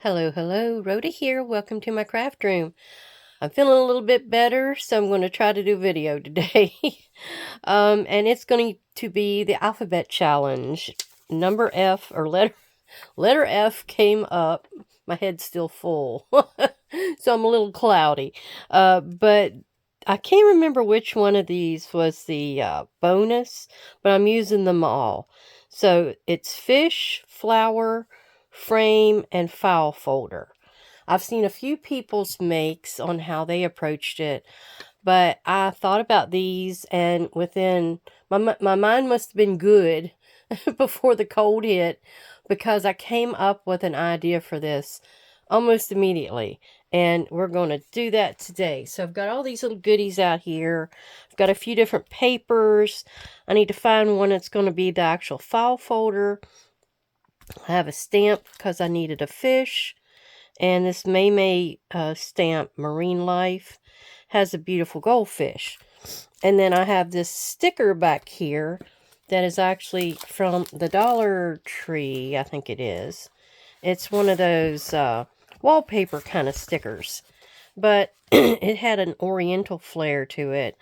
Hello, hello, Rhoda here. Welcome to my craft room. I'm feeling a little bit better, so I'm going to try to do video today. And it's going to be the alphabet challenge. Number F or letter F came up. My head's still full, so I'm a little cloudy. But I can't remember which one of these was the bonus, but I'm using them all. So it's fish, flower, frame, and file folder. I've seen a few people's makes on how they approached it, but I thought about these, and within my mind must have been good before the cold hit, because I came up with an idea for this almost immediately. And we're going to do that today. So I've got all these little goodies out here. I've got a few different papers. I need to find one that's going to be the actual file folder. I have a stamp because I needed a fish. And this May stamp, Marine Life, has a beautiful goldfish. And then I have this sticker back here that is actually from the Dollar Tree, I think it is. It's one of those wallpaper kind of stickers. But it had an oriental flair to it.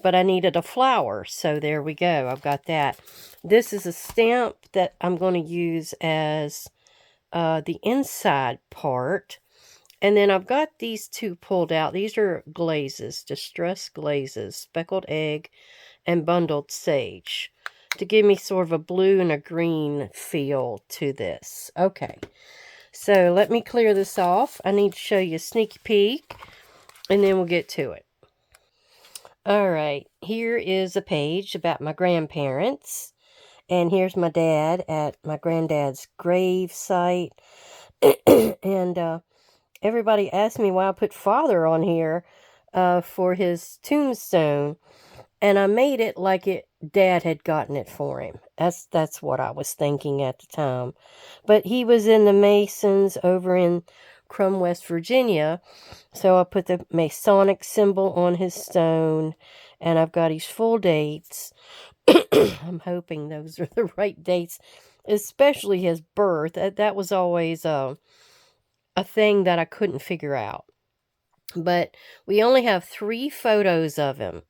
But I needed a flower, so there we go. I've got that. This is a stamp that I'm going to use as the inside part. And then I've got these two pulled out. These are glazes, distressed glazes, speckled egg, and bundled sage, to give me sort of a blue and a green feel to this. Okay, so let me clear this off. I need to show you a sneaky peek, and then we'll get to it. All right, here is a page about my grandparents. And here's my dad at my granddad's grave site. And everybody asked me why I put father on here for his tombstone. And I made it like dad had gotten it for him. That's what I was thinking at the time. But he was in the Masons over in Crum, West Virginia. So I put the Masonic symbol on his stone, and I've got his full dates. I'm hoping those are the right dates, especially his birth. That was always a thing that I couldn't figure out. But we only have 3 photos of him.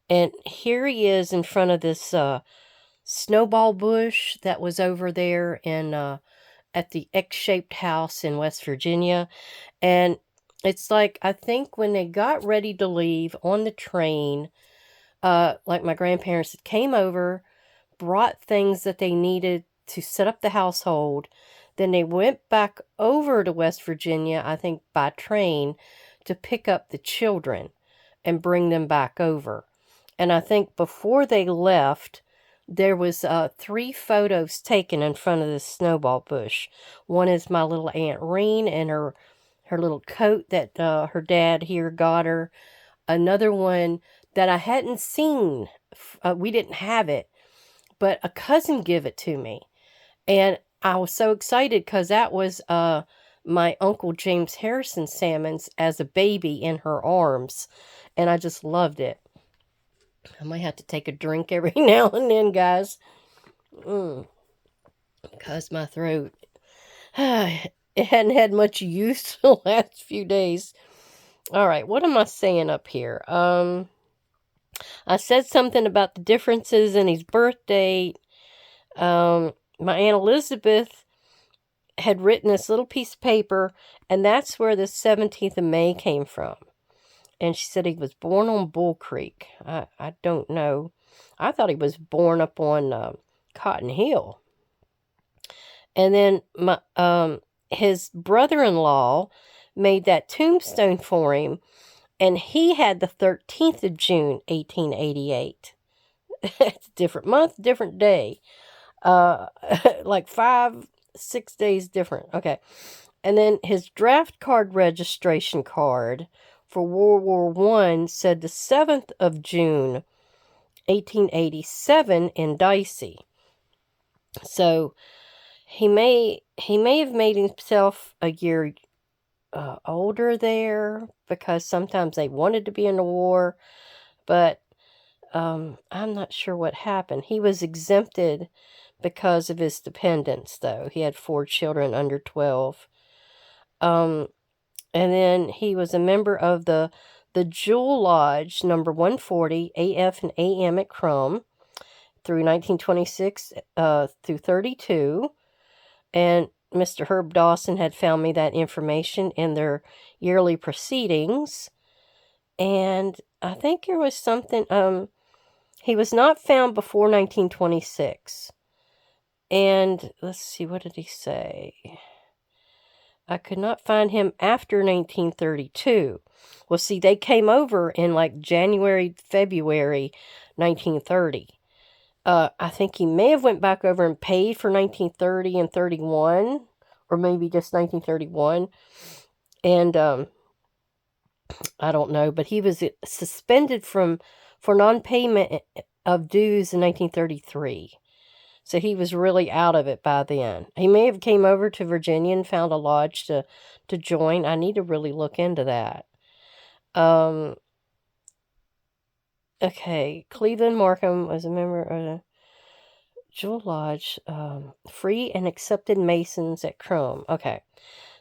And here he is in front of this snowball bush that was over there in at the X-shaped house in West Virginia. And it's like, I think when they got ready to leave on the train, like my grandparents came over, brought things that they needed to set up the household. Then they went back over to West Virginia, I think by train, to pick up the children and bring them back over. And I think before they left, there was 3 photos taken in front of the snowball bush. One is my little Aunt Reen and her little coat that her dad here got her. Another one that I hadn't seen. We didn't have it, but a cousin gave it to me. And I was so excited because that was my Uncle James Harrison Salmons as a baby in her arms. And I just loved it. I might have to take a drink every now and then, guys. Because my throat, it hadn't had much use the last few days. All right, what am I saying up here? I said something about the differences in his birth date. My Aunt Elizabeth had written this little piece of paper, and that's where the 17th of May came from. And she said he was born on Bull Creek. I don't know. I thought he was born up on Cotton Hill. And then his brother-in-law made that tombstone for him, and he had the 13th of June, 1888. It's a different month, different day. Like 5-6 days different. Okay. And then his draft card registration card for World War I said the 7th of June, 1887 in Dicey. So he may have made himself a year older there, because sometimes they wanted to be in the war, but I'm not sure what happened. He was exempted because of his dependents, though. He had 4 children under 12. And then he was a member of the Jewel Lodge number 140 AF and AM at Crum through 1926 through 32. And Mr. Herb Dawson had found me that information in their yearly proceedings. And I think there was something, he was not found before 1926. And let's see, what did he say? I could not find him after 1932. Well, see, they came over in like January, February 1930. I think he may have went back over and paid for 1930 and 31, or maybe just 1931. And I don't know, but he was suspended for non-payment of dues in 1933. So he was really out of it by then. He may have came over to Virginia and found a lodge to join. I need to really look into that. Okay, Cleveland Markham was a member of the Jewel Lodge, free and accepted Masons at Crum. Okay,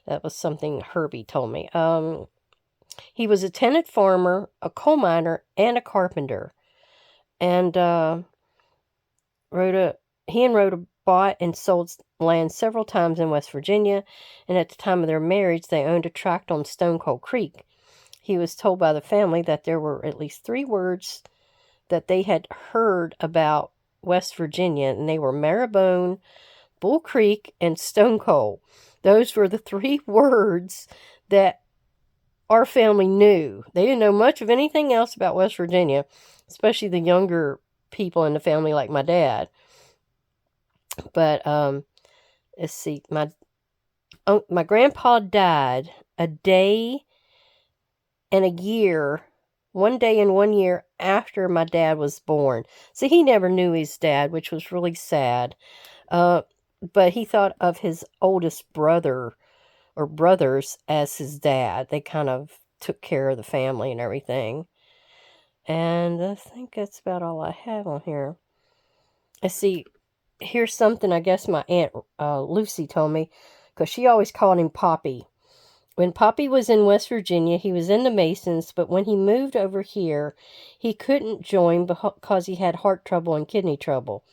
that was something Herbie told me. He was a tenant farmer, a coal miner, and a carpenter. And Rhoda bought and sold land several times in West Virginia, and at the time of their marriage, they owned a tract on Stone Cold Creek. He was told by the family that there were at least 3 words that they had heard about West Virginia, and they were Marrowbone, Bull Creek, and Stone Cold. Those were the 3 words that our family knew. They didn't know much of anything else about West Virginia, especially the younger people in the family like my dad. But let's see, my grandpa died a day and a year, 1 day and 1 year after my dad was born. So he never knew his dad, which was really sad. But he thought of his oldest brother or brothers as his dad. They kind of took care of the family and everything. And I think that's about all I have on here. Let's see. Here's something I guess my Aunt Lucy told me, because she always called him Poppy. When Poppy was in West Virginia, he was in the Masons, but when he moved over here, he couldn't join because he had heart trouble and kidney trouble.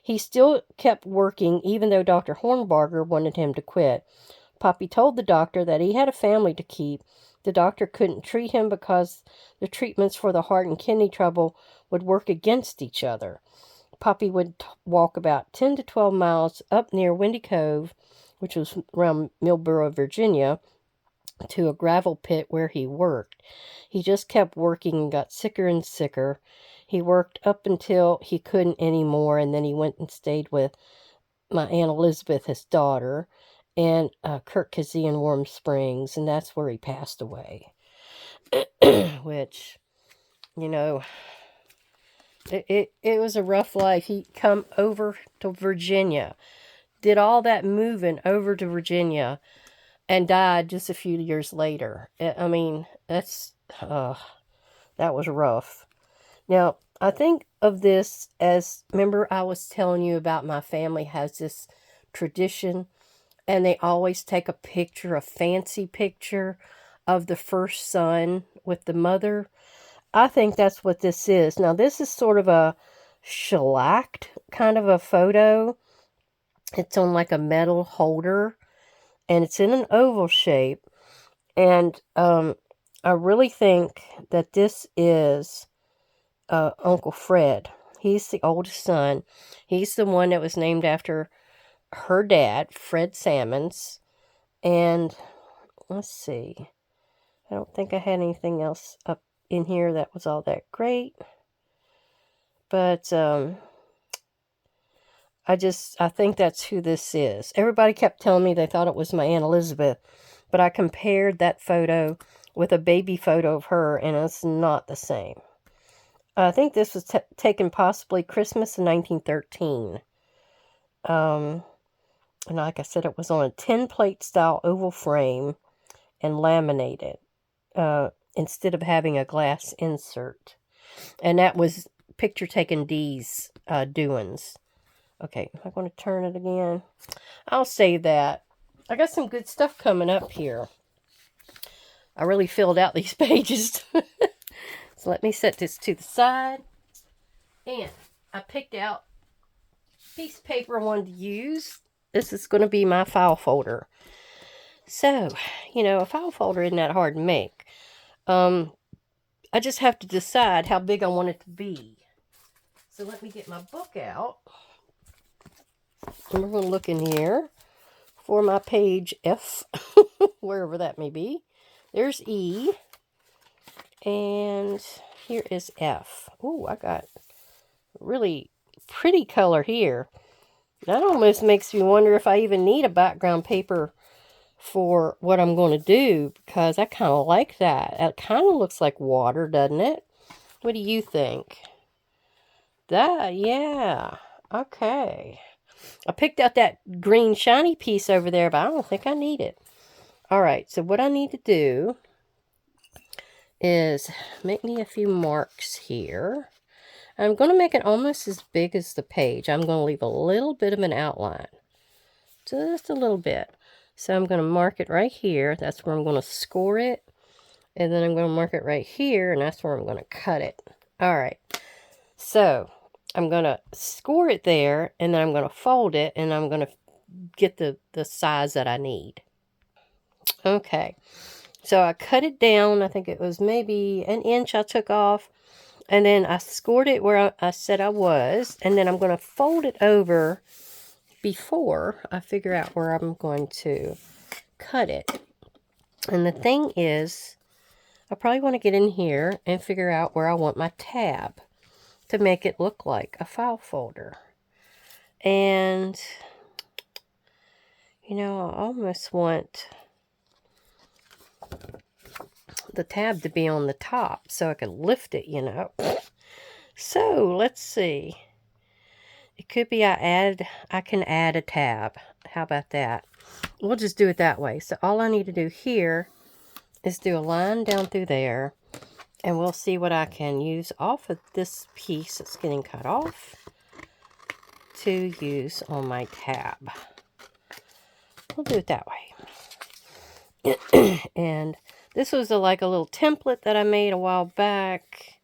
He still kept working, even though Dr. Hornbarger wanted him to quit. Poppy told the doctor that he had a family to keep. The doctor couldn't treat him because the treatments for the heart and kidney trouble would work against each other. Poppy would walk about 10 to 12 miles up near Windy Cove, which was around Millboro, Virginia, to a gravel pit where he worked. He just kept working and got sicker and sicker. He worked up until he couldn't anymore, and then he went and stayed with my Aunt Elizabeth, his daughter, and Kirk Kazee in Warm Springs, and that's where he passed away. Which, you know, it was a rough life. He come over to Virginia, did all that moving over to Virginia, and died just a few years later. I mean, that was rough. Now, I think of this as, remember I was telling you about my family has this tradition, and they always take a picture, a fancy picture of the first son with the mother. I think that's what this is. Now, this is sort of a shellacked kind of a photo. It's on like a metal holder, and it's in an oval shape. And I really think that this is Uncle Fred. He's the oldest son. He's the one that was named after her dad, Fred Sammons. And let's see. I don't think I had anything else up in here that was all that great. But I think that's who this is. Everybody kept telling me they thought it was my Aunt Elizabeth, but I compared that photo with a baby photo of her, and it's not the same. I think this was taken possibly Christmas in 1913. And like I said, it was on a tin plate style oval frame and laminated instead of having a glass insert. And that was picture taken D's doings. Okay, am I going to turn it again? I'll save that. I got some good stuff coming up here. I really filled out these pages. So let me set this to the side. And I picked out a piece of paper I wanted to use. This is going to be my file folder. So, you know, a file folder isn't that hard to make. I just have to decide how big I want it to be. So let me get my book out. And we're going to look in here for my page F, wherever that may be. There's E. And here is F. Oh, I got really pretty color here. That almost makes me wonder if I even need a background paper for what I'm going to do, because I kind of like that. It kind of looks like water, doesn't it? What do you think? That, yeah. Okay. I picked out that green shiny piece over there, but I don't think I need it. All right, so what I need to do is make me a few marks here. I'm going to make it almost as big as the page. I'm going to leave a little bit of an outline. Just a little bit. So I'm going to mark it right here. That's where I'm going to score it. And then I'm going to mark it right here, and that's where I'm going to cut it. All right. So I'm going to score it there, and then I'm going to fold it, and I'm going to get the size that I need. Okay. So I cut it down. I think it was maybe an inch I took off. And then I scored it where I said I was. And then I'm going to fold it over before I figure out where I'm going to cut it. And the thing is, I probably want to get in here and figure out where I want my tab to make it look like a file folder. And, you know, I almost want the tab to be on the top so I could lift it, you know. So, let's see. It could be I can add a tab. How about that? We'll just do it that way. So all I need to do here is do a line down through there. And we'll see what I can use off of this piece that's getting cut off to use on my tab. We'll do it that way. And this was like a little template that I made a while back.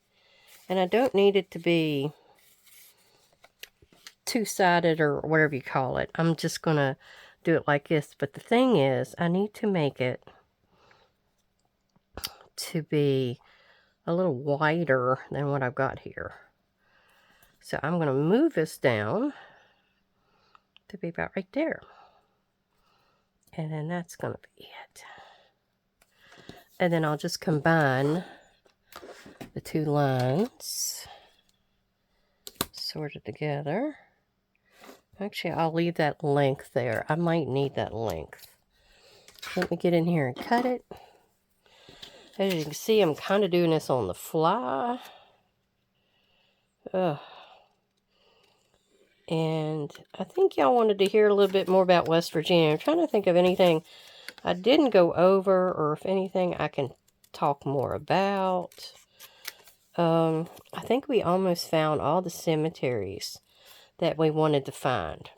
And I don't need it to be two-sided or whatever you call it. I'm just going to do it like this. But the thing is, I need to make it to be a little wider than what I've got here. So I'm going to move this down to be about right there. And then that's going to be it. And then I'll just combine the two lines sort of together. Actually, I'll leave that length there. I might need that length. Let me get in here and cut it. As you can see, I'm kind of doing this on the fly. And I think y'all wanted to hear a little bit more about West Virginia. I'm trying to think of anything I didn't go over, or if anything I can talk more about. I think we almost found all the cemeteries that we wanted to find.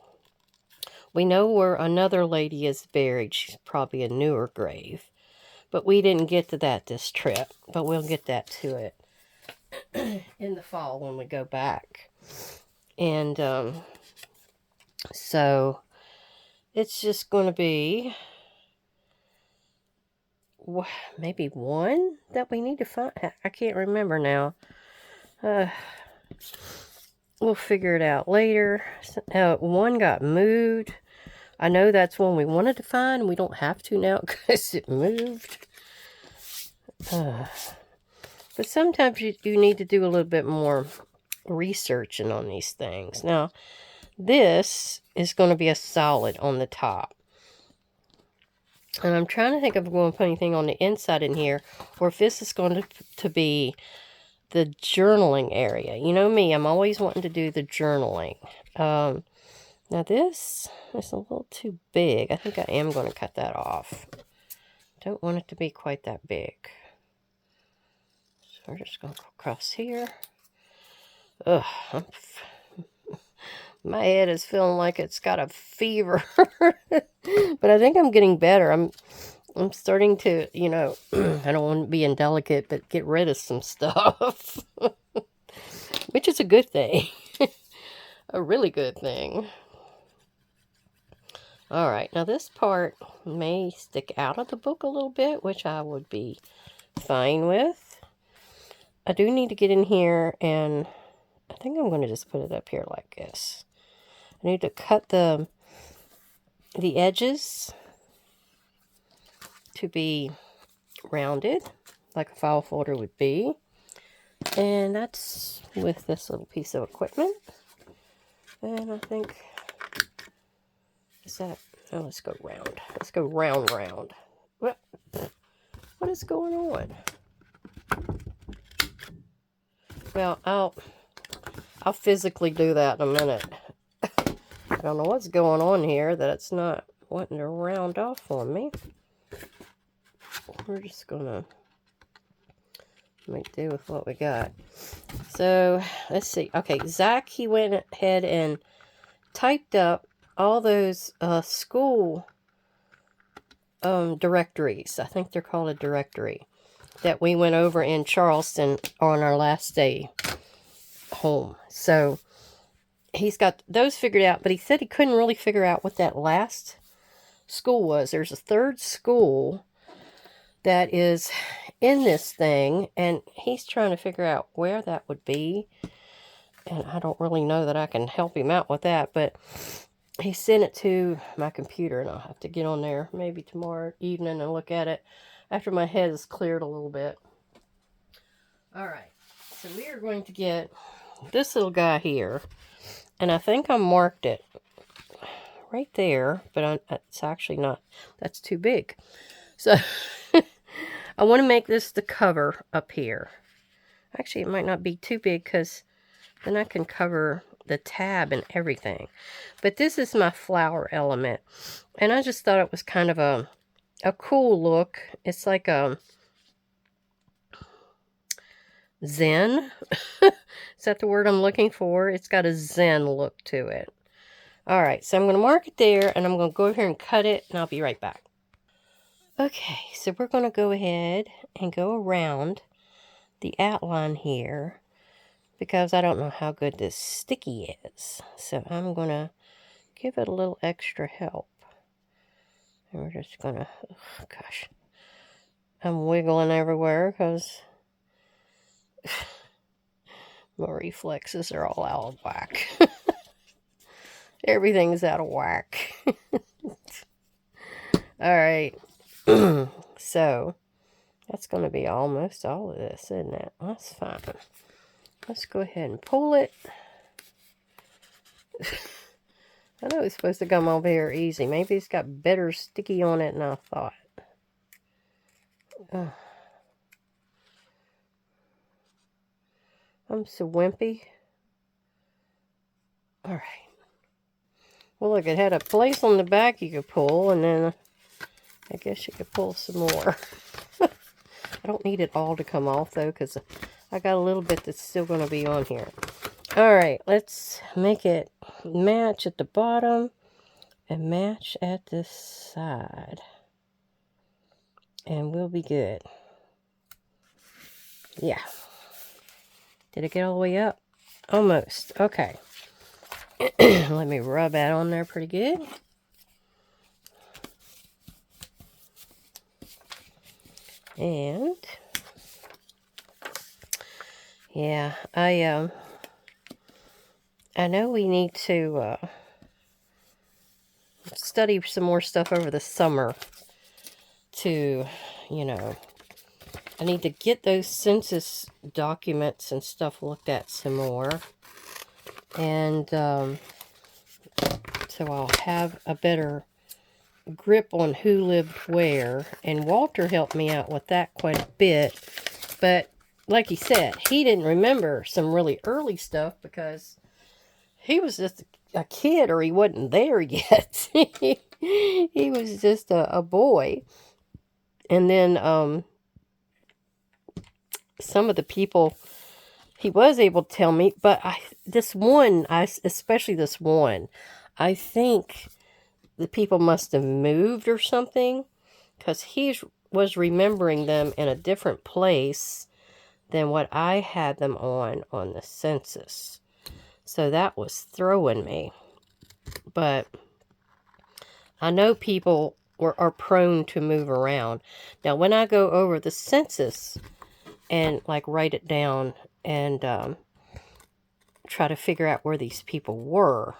We know where another lady is buried. She's probably a newer grave. But we didn't get to that this trip. But we'll get that to it in the fall when we go back. And so it's just going to be maybe one that we need to find. I can't remember now. We'll figure it out later. One got moved. I know that's one we wanted to find. We don't have to now because it moved. But sometimes you need to do a little bit more researching on these things. Now, this is going to be a solid on the top. And I'm trying to think if I'm going to put anything on the inside in here, or if this is going to be the journaling area. You know me, I'm always wanting to do the journaling. Now this is a little too big. I think I am going to cut that off. Don't want it to be quite that big. So we're just going to go across here. Ugh, My head is feeling like it's got a fever. But I think I'm getting better. I'm starting to, you know, I don't want to be indelicate, but get rid of some stuff. Which is a good thing. A really good thing. All right, now this part may stick out of the book a little bit, which I would be fine with. I do need to get in here, and I think I'm going to just put it up here like this. I need to cut the edges to be rounded, like a file folder would be. And that's with this little piece of equipment. And I think, is that, oh, let's go round. Let's go round. What is going on? Well, I'll physically do that in a minute. I don't know what's going on here that it's not wanting to round off on me. We're just gonna make do with what we got. So let's see. Okay, Zach, he went ahead and typed up all those school directories. I think they're called a directory, that we went over in Charleston on our last day home. So he's got those figured out, but he said he couldn't really figure out what that last school was. There's a third school that is in this thing, and he's trying to figure out where that would be. And I don't really know that I can help him out with that, but he sent it to my computer, and I'll have to get on there maybe tomorrow evening and look at it after my head is cleared a little bit. All right, so we are going to get this little guy here, and I think I marked it right there, but it's actually not. That's too big. So I want to make this the cover up here. Actually, it might not be too big, because then I can cover the tab and everything. But this is my flower element, and I just thought it was kind of a cool look. It's like a zen. Is that the word I'm looking for? It's got a zen look to it. All right, so I'm going to mark it there, and I'm going to go over here and cut it, and I'll be right back. Okay, so we're going to go ahead and go around the outline here, because I don't know how good this sticky is. So I'm going to give it a little extra help. And we're just going to, oh gosh, I'm wiggling everywhere because my reflexes are all out of whack. Everything's out of whack. All right. So that's going to be almost all of this, isn't it? That's fine. Let's go ahead and pull it. I know it's supposed to come over here easy. Maybe it's got better sticky on it than I thought. I'm so wimpy. All right. Well, look, it had a place on the back you could pull, and then I guess you could pull some more. I don't need it all to come off, though, because I got a little bit that's still going to be on here. All right, let's make it match at the bottom and match at this side. And we'll be good. Yeah. Did it get all the way up? Almost. Okay. Let me rub that on there pretty good. And yeah, I know we need to study some more stuff over the summer to, you know, I need to get those census documents and stuff looked at some more. And so I'll have a better grip on who lived where. And Walter helped me out with that quite a bit. But like he said, he didn't remember some really early stuff because he was just a kid, or he wasn't there yet. He was just a boy. And then some of the people he was able to tell me, but especially this one, I think the people must have moved or something, because he was remembering them in a different place than what I had them on the census. So that was throwing me. But I know people are prone to move around. Now, when I go over the census and like write it down and try to figure out where these people were,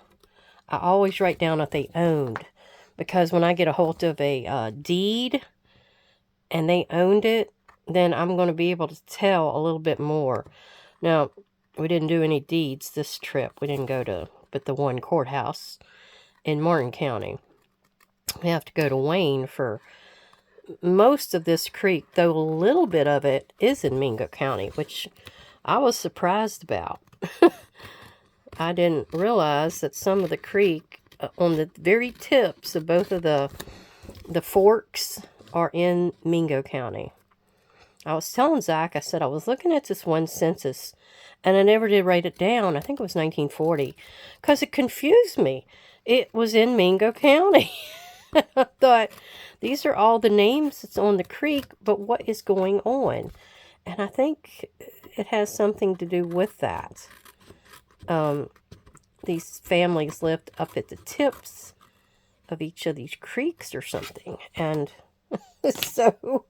I always write down what they owned. Because when I get a hold of a deed and they owned it, then I'm going to be able to tell a little bit more. Now, we didn't do any deeds this trip. We didn't go to but the one courthouse in Martin County. We have to go to Wayne for most of this creek, though a little bit of it is in Mingo County, which I was surprised about. I didn't realize that some of the creek on the very tips of both of the forks are in Mingo County. I was telling Zach, I said I was looking at this one census, and I never did write it down. I think it was 1940, because it confused me. It was in Mingo County. I thought, these are all the names that's on the creek, but what is going on? And I think it has something to do with that. These families lived up at the tips of each of these creeks or something. And so,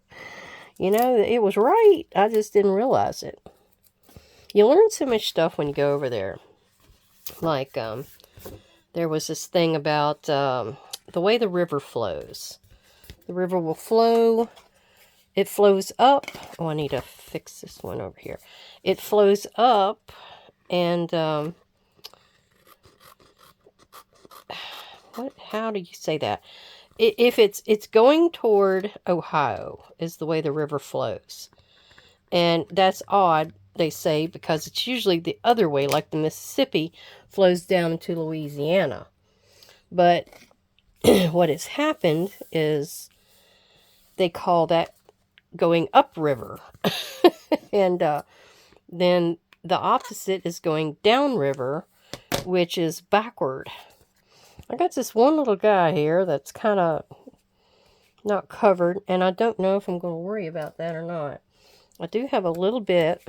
you know, it was right. I just didn't realize it. You learn so much stuff when you go over there. Like, there was this thing about the way the river flows. The river will flow. It flows up. Oh, I need to fix this one over here. It flows up, and how do you say that? If it's going toward Ohio is the way the river flows. And that's odd, they say, because it's usually the other way, like the Mississippi flows down into Louisiana. But what has happened is they call that going upriver. And then the opposite is going downriver, which is backward. I got this one little guy here that's kind of not covered, and I don't know if I'm going to worry about that or not. I do have a little bit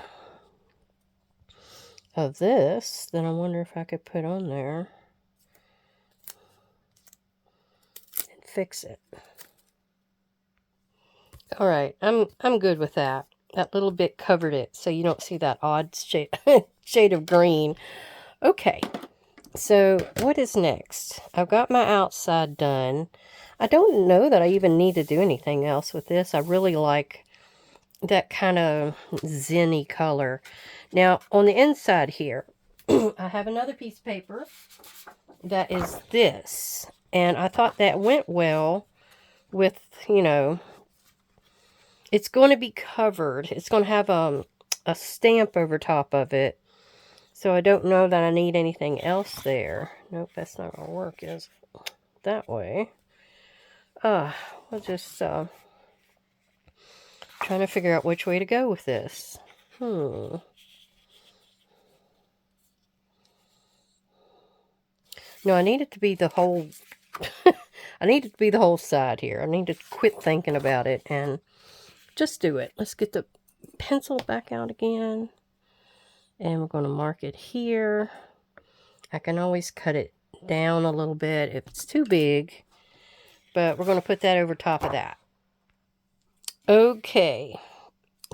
of this that I wonder if I could put on there and fix it. All right, I'm good with that. That little bit covered it, so you don't see that odd shade of green. Okay, so what is next? I've got my outside done. I don't know that I even need to do anything else with this. I really like that kind of zinny color. Now, on the inside here, I have another piece of paper that is this. And I thought that went well with, you know, it's going to be covered. It's going to have a stamp over top of it. So I don't know that I need anything else there. Nope, that's not going to work, is it? That way. We'll just trying to figure out which way to go with this. No, I need it to be the whole... I need it to be the whole side here. I need to quit thinking about it and just do it. Let's get the pencil back out again. And we're going to mark it here. I can always cut it down a little bit if it's too big. But we're going to put that over top of that. Okay.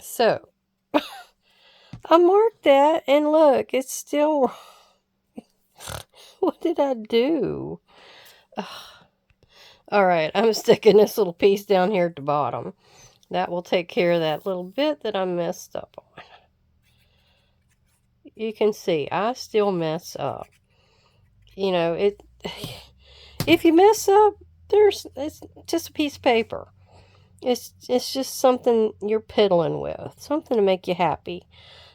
So, I marked that and look, it's still... What did I do? Alright, I'm sticking this little piece down here at the bottom. That will take care of that little bit that I messed up on. You can see, I still mess up. You know, if you mess up, it's just a piece of paper. It's just something you're piddling with. Something to make you happy.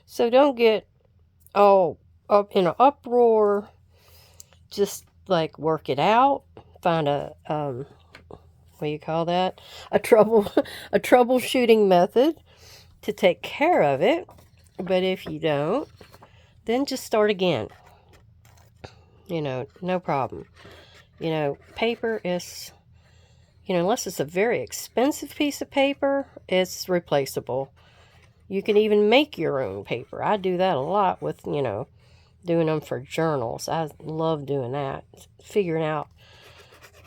So don't get all up in an uproar. Just, like, work it out. Find a, what do you call that? A troubleshooting method to take care of it. But if you don't, then just start again. You know, no problem. You know, paper is, you know, unless it's a very expensive piece of paper, it's replaceable. You can even make your own paper. I do that a lot with, you know, doing them for journals. I love doing that. Figuring out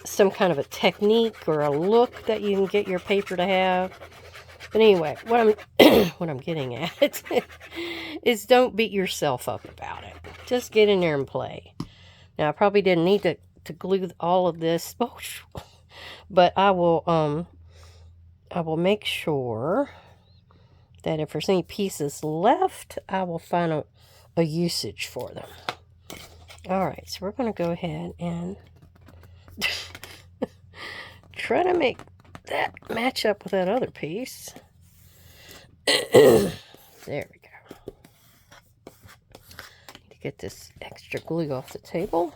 some kind of a technique or a look that you can get your paper to have. But anyway, what I'm what I'm getting at is don't beat yourself up about it. Just get in there and play. Now I probably didn't need to glue all of this, but I will make sure that if there's any pieces left, I will find a usage for them. All right, so we're going to go ahead and try to make that match up with that other piece. There we go. Need to get this extra glue off the table.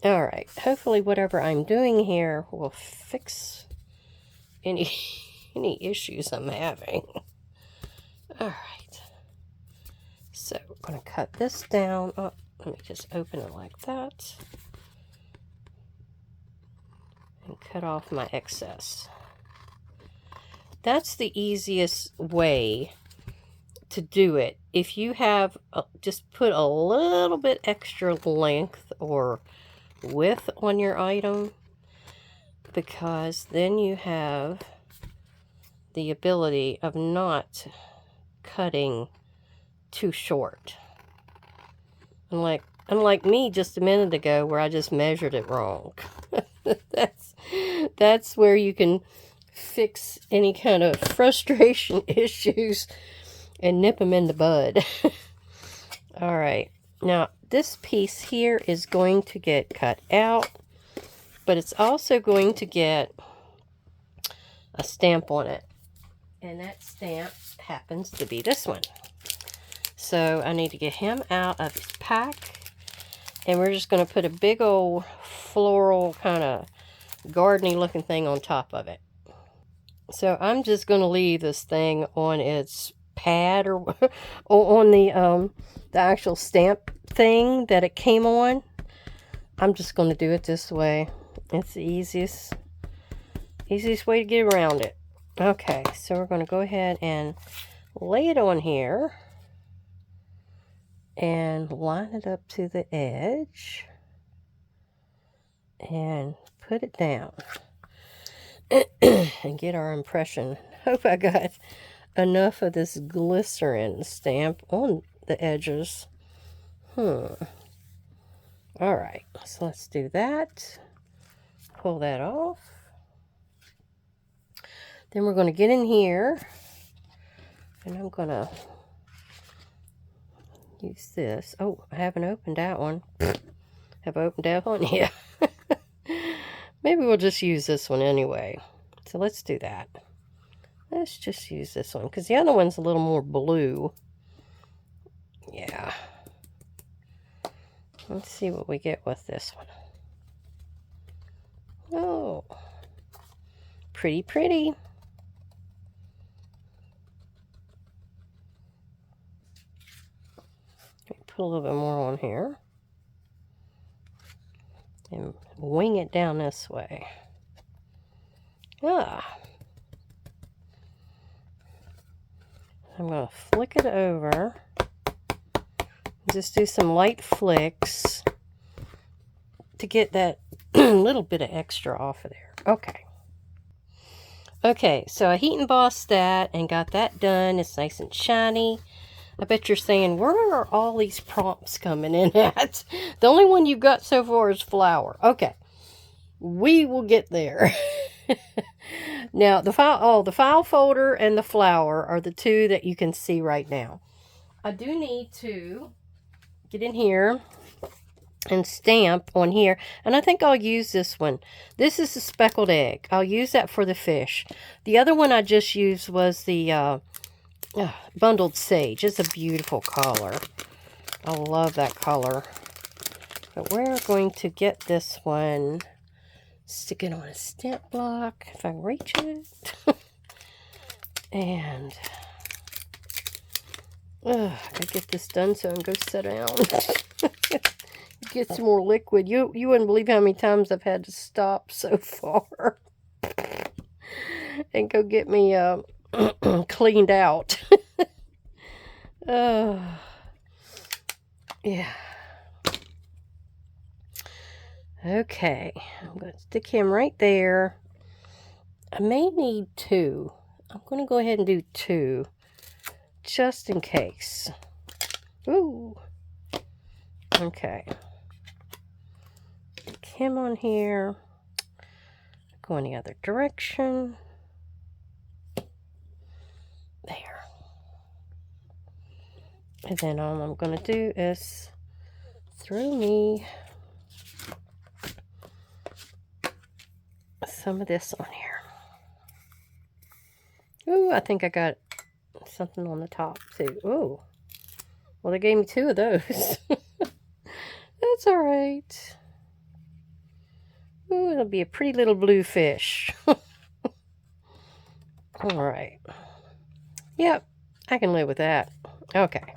All right, hopefully whatever I'm doing here will fix any issues I'm having. All right, so we're going to cut this down. Oh, let me just open it like that and cut off my excess. That's the easiest way to do it. If you have, just put a little bit extra length or width on your item, because then you have the ability of not cutting too short. Unlike me just a minute ago where I just measured it wrong. That's where you can fix any kind of frustration issues and nip them in the bud. All right, now this piece here is going to get cut out, but it's also going to get a stamp on it, and that stamp happens to be this one. So I need to get him out of his pack, and we're just going to put a big old floral kind of gardeny looking thing on top of it. So I'm just going to leave this thing on its pad or on the actual stamp thing that it came on. I'm just going to do it this way. It's the easiest way to get around it. Okay, so we're going to go ahead and lay it on here and line it up to the edge and put it down and get our impression. Hope I got enough of this glycerin stamp on the edges. All right, so let's do that. Pull that off. Then we're going to get in here, and I'm going to use this. Oh, I haven't opened that one. Have I opened that one? Yeah. Maybe we'll just use this one anyway. So let's do that. Let's just use this one, because the other one's a little more blue. Yeah. Let's see what we get with this one. Oh. Pretty, pretty. Put a little bit more on here. And wing it down this way. Ah. I'm going to flick it over. Just do some light flicks to get that little bit of extra off of there. Okay. Okay, so I heat embossed that and got that done. It's nice and shiny. I bet you're saying, where are all these prompts coming in at? The only one you've got so far is flower. Okay, we will get there. Now, the file folder and the flower are the two that you can see right now. I do need to get in here and stamp on here, and I think I'll use this one. This is the speckled egg. I'll use that for the fish. The other one I just used was the bundled sage. It's a beautiful color. I love that color. But we're going to get this one, stick it on a stamp block if I can reach it. And I gotta get this done so I can go sit down. Get some more liquid. You wouldn't believe how many times I've had to stop so far and go get me cleaned out. Yeah. Okay, I'm going to stick him right there. I may need 2. I'm going to go ahead and do 2, just in case. Ooh. Okay. Stick him on here. Go in the other direction. There. And then all I'm going to do is throw me some of this on here. Ooh, I think I got something on the top too. Ooh. Well, they gave me 2 of those. That's all right. Ooh, it'll be a pretty little blue fish. All right. Yep, I can live with that. Okay.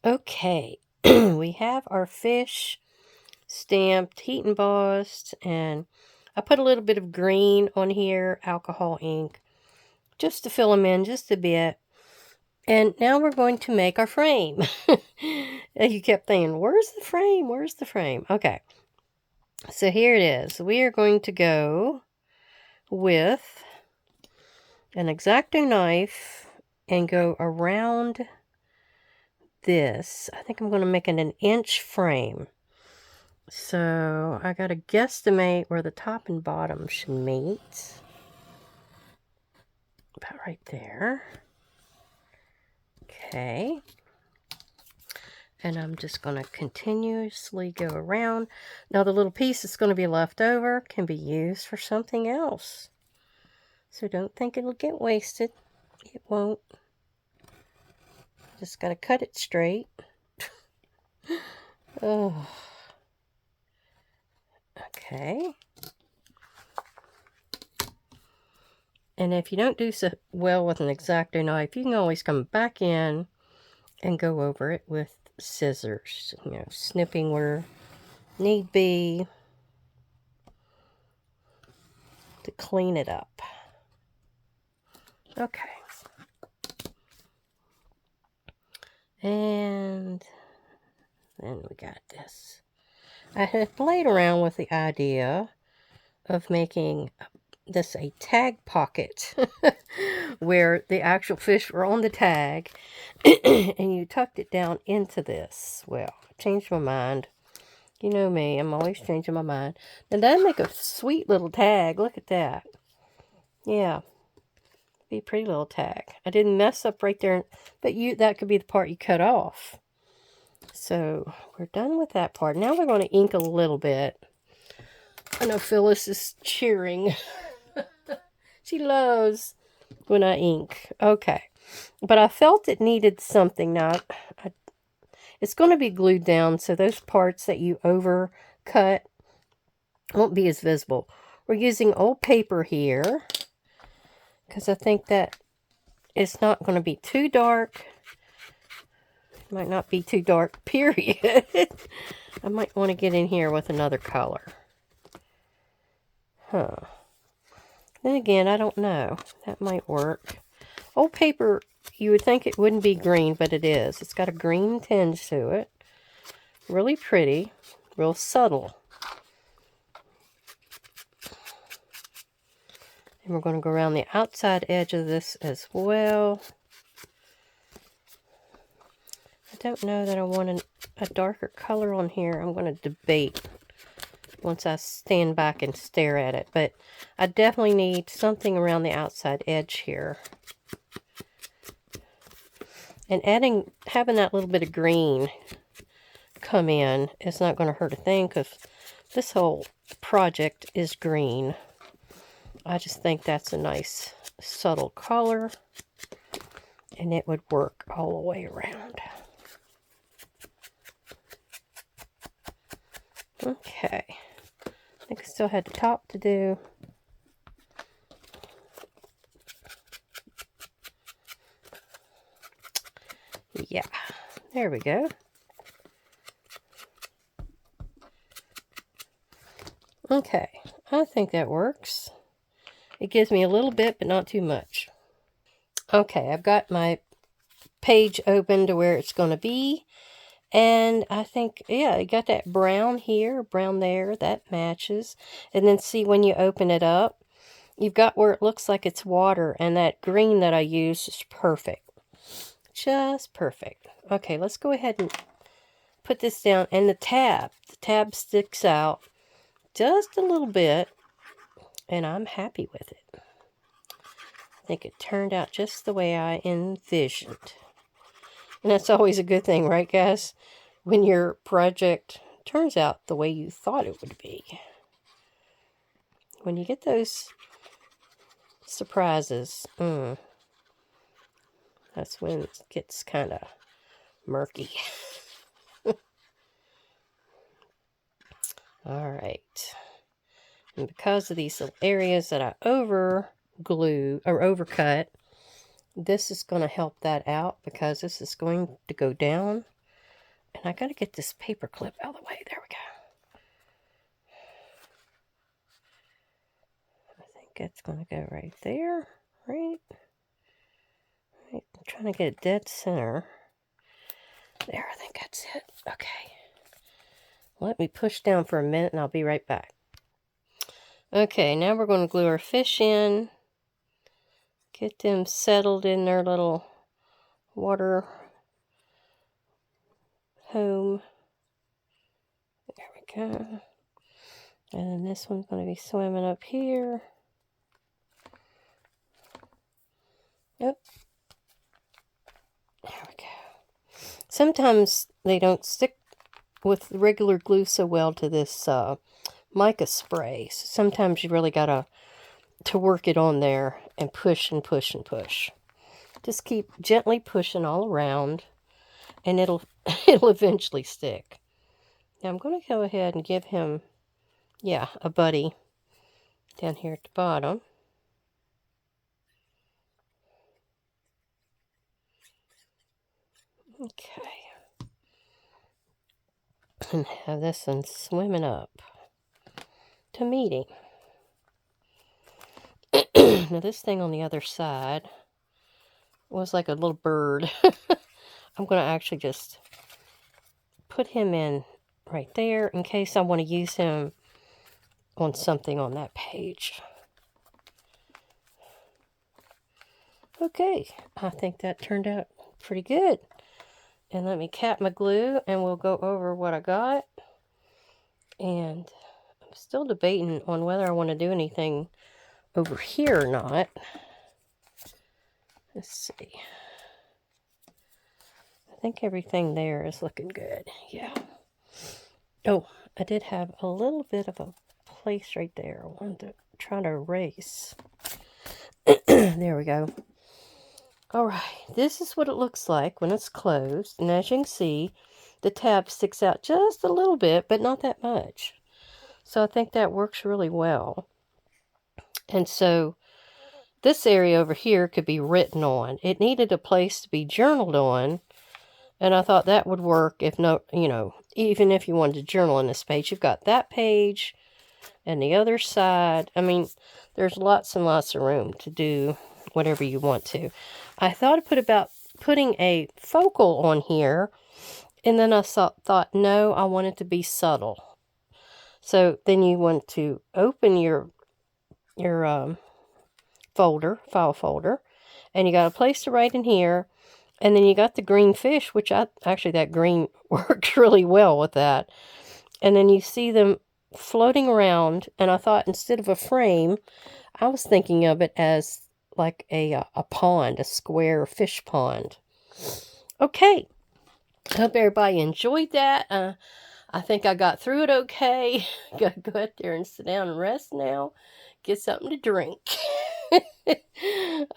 Okay. We have our fish stamped, heat embossed, and I put a little bit of green on here, alcohol ink, just to fill them in just a bit. And now we're going to make our frame. You kept thinking, where's the frame? Where's the frame? Okay. So here it is. We are going to go with an X-Acto knife and go around this. I think I'm going to make it an inch frame. So I got to guesstimate where the top and bottom should meet. About right there. Okay. And I'm just going to continuously go around. Now the little piece that's going to be left over can be used for something else. So don't think it'll get wasted. It won't. Just got to cut it straight. Oh. Okay. And if you don't do so well with an X-Acto knife, you can always come back in and go over it with scissors. You know, snipping where need be to clean it up. Okay. And then we got this. I had played around with the idea of making this a tag pocket where the actual fish were on the tag and you tucked it down into this. Well, I changed my mind. You know me, I'm always changing my mind. And that'd make a sweet little tag. Look at that. Yeah. Be a pretty little tag. I didn't mess up right there, but that could be the part you cut off. So we're done with that part. Now we're going to ink a little bit. I know Phyllis is cheering. She loves when I ink. Okay. But I felt it needed something. Now, it's going to be glued down, so those parts that you overcut won't be as visible. We're using old paper here because I think that it's not going to be too dark. It might not be too dark, period. I might want to get in here with another color. Huh. Then again, I don't know. That might work. Old paper, you would think it wouldn't be green, but it is. It's got a green tinge to it. Really pretty. Real subtle. And we're going to go around the outside edge of this as well. I don't know that I want a darker color on here. I'm going to debate once I stand back and stare at it. But I definitely need something around the outside edge here. And having that little bit of green come in is not going to hurt a thing because this whole project is green. I just think that's a nice subtle color and it would work all the way around. Okay. I think I still had the top to do. Yeah, there we go. Okay, I think that works. It gives me a little bit, but not too much. Okay, I've got my page open to where it's going to be. And I think, yeah, you got that brown here, brown there, that matches. And then see when you open it up, you've got where it looks like it's water, and that green that I used is perfect. Just perfect. Okay, let's go ahead and put this down. And the tab sticks out just a little bit, and I'm happy with it. I think it turned out just the way I envisioned. And that's always a good thing, right, guys? When your project turns out the way you thought it would be. When you get those surprises, that's when it gets kind of murky. All right. And because of these little areas that I over glue or overcut, this is going to help that out because this is going to go down. And I got to get this paper clip out of the way. There we go. I think it's going to go right there. Right. I'm trying to get it dead center. There, I think that's it. Okay. Let me push down for a minute and I'll be right back. Okay, now we're going to glue our fish in. Get them settled in their little water home. There we go. And then this one's going to be swimming up here. Yep. There we go. Sometimes they don't stick with regular glue so well to this mica spray. So sometimes you really got to work it on there and push and push and push. Just keep gently pushing all around and it'll eventually stick. Now I'm going to go ahead and give him, yeah, a buddy down here at the bottom. Okay. And have this one swimming up to meeting. Now this thing on the other side was like a little bird. I'm going to actually just put him in right there in case I want to use him on something on that page. Okay, I think that turned out pretty good. And let me cap my glue and we'll go over what I got. And I'm still debating on whether I want to do anything over here or not. Let's see. I think everything there is looking good. Yeah. Oh, I did have a little bit of a place right there. I wanted to try to erase. There we go. All right, this is what it looks like when it's closed. And as you can see, the tab sticks out just a little bit, but not that much. So I think that works really well. And so this area over here could be written on. It needed a place to be journaled on. And I thought that would work if no, even if you wanted to journal on this page. You've got that page and the other side. I mean, there's lots and lots of room to do whatever you want to. I thought about putting a focal on here, and then I thought, no, I want it to be subtle. So then you want to open your file folder, and you got a place to write in here, and then you got the green fish, which actually that green works really well with that. And then you see them floating around, and I thought instead of a frame, I was thinking of it as like a pond, a square fish pond. Okay, I hope everybody enjoyed that. I think I got through it okay. Gotta go out there and sit down and rest now. Get something to drink.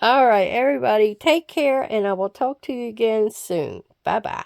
All right, everybody, take care, and I will talk to you again soon. Bye-bye.